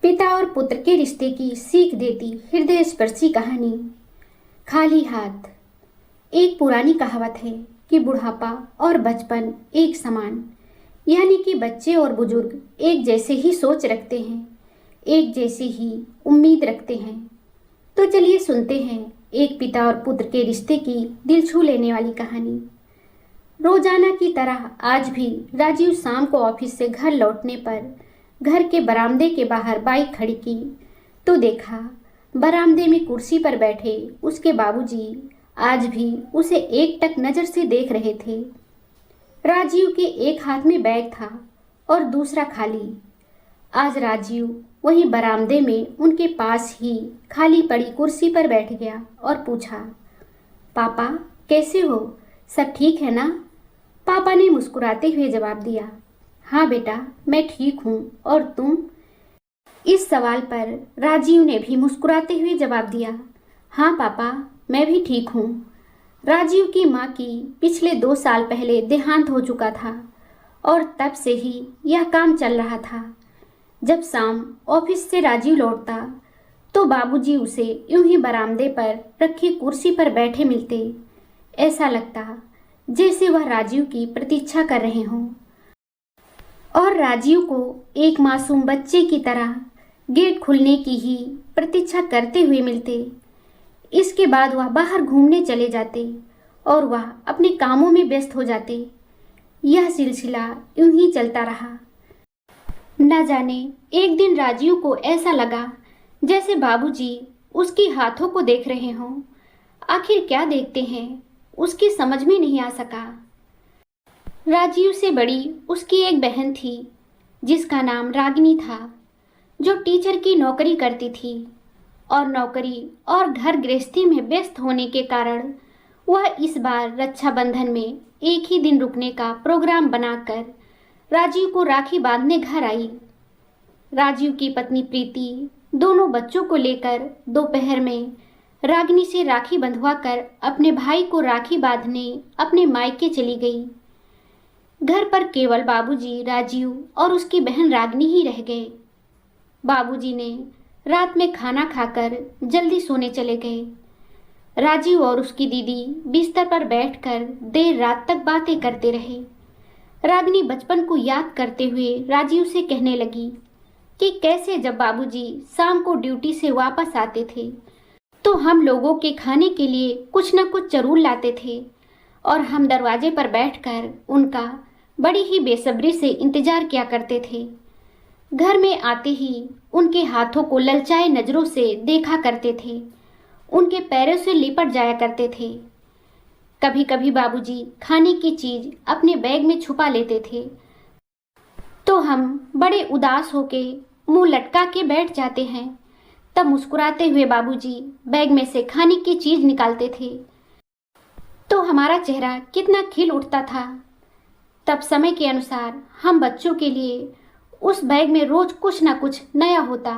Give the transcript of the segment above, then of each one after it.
पिता और पुत्र के रिश्ते की सीख देती हृदय स्पर्शी कहानी। खाली हाथ। एक पुरानी कहावत है कि बुढ़ापा और बचपन एक समान, यानी कि बच्चे और बुजुर्ग एक जैसे ही सोच रखते हैं, एक जैसी ही उम्मीद रखते हैं। तो चलिए सुनते हैं एक पिता और पुत्र के रिश्ते की दिल छू लेने वाली कहानी। रोजाना की तरह आज भी राजीव शाम को ऑफिस से घर लौटने पर घर के बरामदे के बाहर बाइक खड़ी की तो देखा बरामदे में कुर्सी पर बैठे उसके बाबूजी आज भी उसे एकटक नजर से देख रहे थे। राजीव के एक हाथ में बैग था और दूसरा खाली। आज राजीव वहीं बरामदे में उनके पास ही खाली पड़ी कुर्सी पर बैठ गया और पूछा, पापा कैसे हो, सब ठीक है ना? पापा ने मुस्कुराते हुए जवाब दिया, हाँ बेटा मैं ठीक हूँ, और तुम? इस सवाल पर राजीव ने भी मुस्कुराते हुए जवाब दिया, हाँ पापा मैं भी ठीक हूँ। राजीव की माँ की पिछले 2 साल पहले देहांत हो चुका था और तब से ही यह काम चल रहा था। जब शाम ऑफिस से राजीव लौटता तो बाबूजी उसे यूं ही बरामदे पर रखी कुर्सी पर बैठे मिलते। ऐसा लगता जैसे वह राजीव की प्रतीक्षा कर रहे हों और राजीव को एक मासूम बच्चे की तरह गेट खुलने की ही प्रतीक्षा करते हुए मिलते। इसके बाद वह बाहर घूमने चले जाते और वह अपने कामों में व्यस्त हो जाते। यह सिलसिला यूं ही चलता रहा। न जाने एक दिन राजीव को ऐसा लगा जैसे बाबूजी उसके हाथों को देख रहे हों। आखिर क्या देखते हैं उसकी समझ में नहीं आ सका। राजीव से बड़ी उसकी एक बहन थी जिसका नाम रागिनी था, जो टीचर की नौकरी करती थी और नौकरी और घर गृहस्थी में व्यस्त होने के कारण वह इस बार रक्षाबंधन में एक ही दिन रुकने का प्रोग्राम बनाकर राजीव को राखी बांधने घर आई। राजीव की पत्नी प्रीति दोनों बच्चों को लेकर दोपहर में रागिनी से राखी बंधवाकर अपने भाई को राखी बांधने अपने मायके चली गई। घर पर केवल बाबूजी, राजीव और उसकी बहन रागिनी ही रह गए। बाबूजी ने रात में खाना खाकर जल्दी सोने चले गए। राजीव और उसकी दीदी बिस्तर पर बैठकर देर रात तक बातें करते रहे। रागिनी बचपन को याद करते हुए राजीव से कहने लगी कि कैसे जब बाबूजी शाम को ड्यूटी से वापस आते थे तो हम लोगों के खाने के लिए कुछ न कुछ जरूर लाते थे और हम दरवाजे पर बैठकर उनका बड़ी ही बेसब्री से इंतजार किया करते थे। घर में आते ही उनके हाथों को ललचाए नजरों से देखा करते थे, उनके पैरों से लिपट जाया करते थे। कभी कभी बाबूजी खाने की चीज अपने बैग में छुपा लेते थे तो हम बड़े उदास होके मुंह लटका के बैठ जाते हैं। तब मुस्कुराते हुए बाबूजी बैग में से खाने की चीज निकालते थे तो हमारा चेहरा कितना खिल उठता था। तब समय के अनुसार हम बच्चों के लिए उस बैग में रोज कुछ ना कुछ नया होता।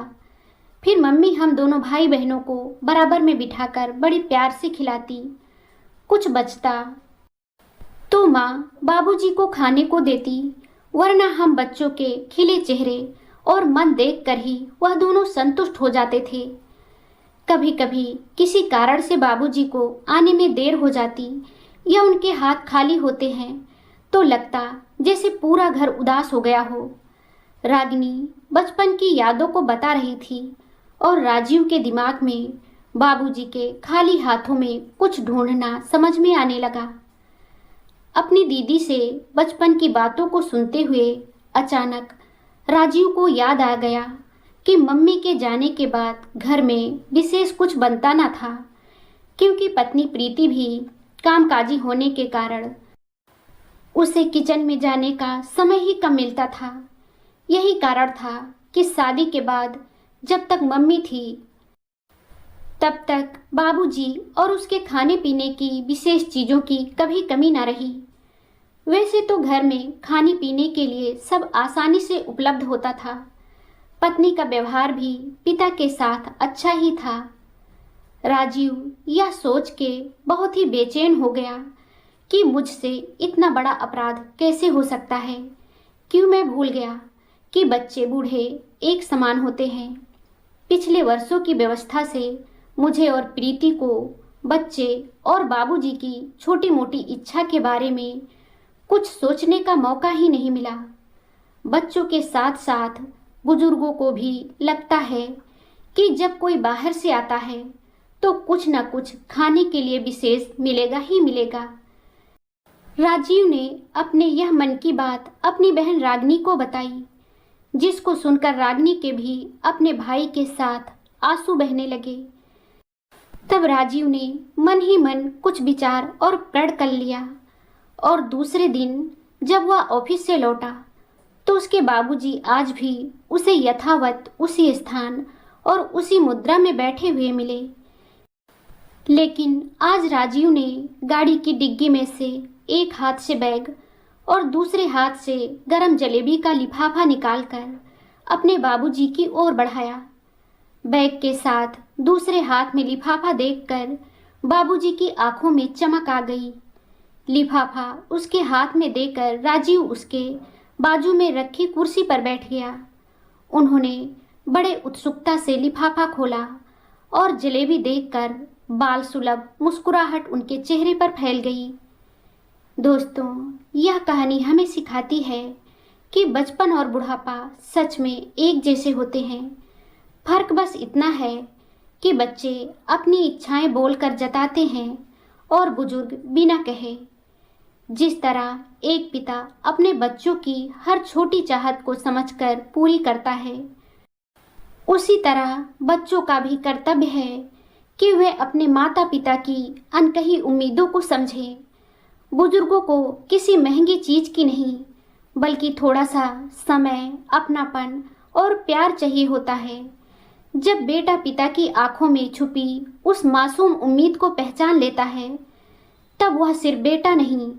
फिर मम्मी हम दोनों भाई बहनों को बराबर में बिठाकर बड़ी प्यार से खिलाती। कुछ बचता तो माँ बाबूजी को खाने को देती, वरना हम बच्चों के खिले चेहरे और मन देखकर ही वह दोनों संतुष्ट हो जाते थे। कभी कभी किसी कारण से बाबूजी को आने में देर हो जाती या उनके हाथ खाली होते हैं तो लगता जैसे पूरा घर उदास हो गया हो। रागिनी बचपन की यादों को बता रही थी और राजीव के दिमाग में बाबूजी के खाली हाथों में कुछ ढूंढना समझ में आने लगा। अपनी दीदी से बचपन की बातों को सुनते हुए अचानक राजीव को याद आ गया कि मम्मी के जाने के बाद घर में विशेष कुछ बनता ना था, क्योंकि पत्नी प्रीति भी कामकाजी होने के कारण उसे किचन में जाने का समय ही कम मिलता था। यही कारण था कि शादी के बाद जब तक मम्मी थी तब तक बाबूजी और उसके खाने पीने की विशेष चीज़ों की कभी कमी ना रही। वैसे तो घर में खाने पीने के लिए सब आसानी से उपलब्ध होता था। पत्नी का व्यवहार भी पिता के साथ अच्छा ही था। राजीव यह सोच के बहुत ही बेचैन हो गया कि मुझसे इतना बड़ा अपराध कैसे हो सकता है। क्यों मैं भूल गया कि बच्चे बूढ़े एक समान होते हैं। पिछले वर्षों की व्यवस्था से मुझे और प्रीति को बच्चे और बाबूजी की छोटी मोटी इच्छा के बारे में कुछ सोचने का मौका ही नहीं मिला। बच्चों के साथ साथ बुजुर्गों को भी लगता है कि जब कोई बाहर से आता है तो कुछ न कुछ खाने के लिए विशेष मिलेगा ही मिलेगा। राजीव ने अपने यह मन की बात अपनी बहन रागिनी को बताई, जिसको सुनकर रागिनी के भी अपने भाई के साथ आंसू बहने लगे। तब राजीव ने मन ही मन कुछ विचार और प्रण कर लिया और दूसरे दिन जब वह ऑफिस से लौटा तो उसके बाबूजी आज भी उसे यथावत उसी स्थान और उसी मुद्रा में बैठे हुए मिले। लेकिन आज राजीव ने गाड़ी की डिग्गी में से एक हाथ से बैग और दूसरे हाथ से गरम जलेबी का लिफाफा निकालकर अपने बाबूजी की ओर बढ़ाया। बैग के साथ दूसरे हाथ में लिफाफा देखकर बाबूजी की आंखों में चमक आ गई। लिफाफा उसके हाथ में देकर राजीव उसके बाजू में रखी कुर्सी पर बैठ गया। उन्होंने बड़े उत्सुकता से लिफाफा खोला और जलेबी देखकर बाल सुलभ मुस्कुराहट उनके चेहरे पर फैल गई। दोस्तों, यह कहानी हमें सिखाती है कि बचपन और बुढ़ापा सच में एक जैसे होते हैं। फर्क बस इतना है कि बच्चे अपनी इच्छाएं बोलकर जताते हैं और बुजुर्ग बिना कहे। जिस तरह एक पिता अपने बच्चों की हर छोटी चाहत को समझकर पूरी करता है, उसी तरह बच्चों का भी कर्तव्य है कि वे अपने माता पिता की अनकही उम्मीदों को समझें। बुजुर्गों को किसी महंगी चीज की नहीं, बल्कि थोड़ा सा समय, अपनापन और प्यार चाहिए होता है। जब बेटा पिता की आंखों में छुपी उस मासूम उम्मीद को पहचान लेता है, तब वह सिर्फ बेटा नहीं,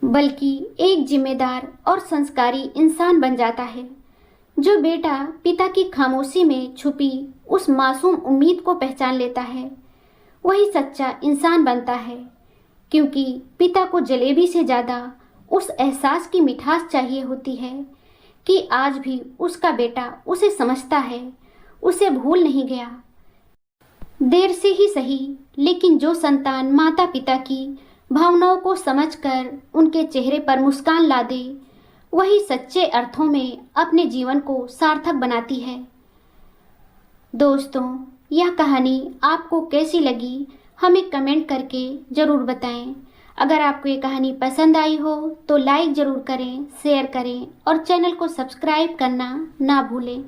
बल्कि एक जिम्मेदार और संस्कारी इंसान बन जाता है। जो बेटा पिता की खामोशी में छुपी उस मासूम उम्मीद को पहचान लेता है, वही सच्चा इंसान बनता है। क्योंकि पिता को जलेबी से ज़्यादा उस एहसास की मिठास चाहिए होती है कि आज भी उसका बेटा उसे समझता है, उसे भूल नहीं गया। देर से ही सही, लेकिन जो संतान माता पिता की भावनाओं को समझकर उनके चेहरे पर मुस्कान ला दे, वही सच्चे अर्थों में अपने जीवन को सार्थक बनाती है। दोस्तों, यह कहानी आपको कैसी लगी हमें कमेंट करके ज़रूर बताएं। अगर आपको ये कहानी पसंद आई हो तो लाइक ज़रूर करें, शेयर करें और चैनल को सब्सक्राइब करना ना भूलें।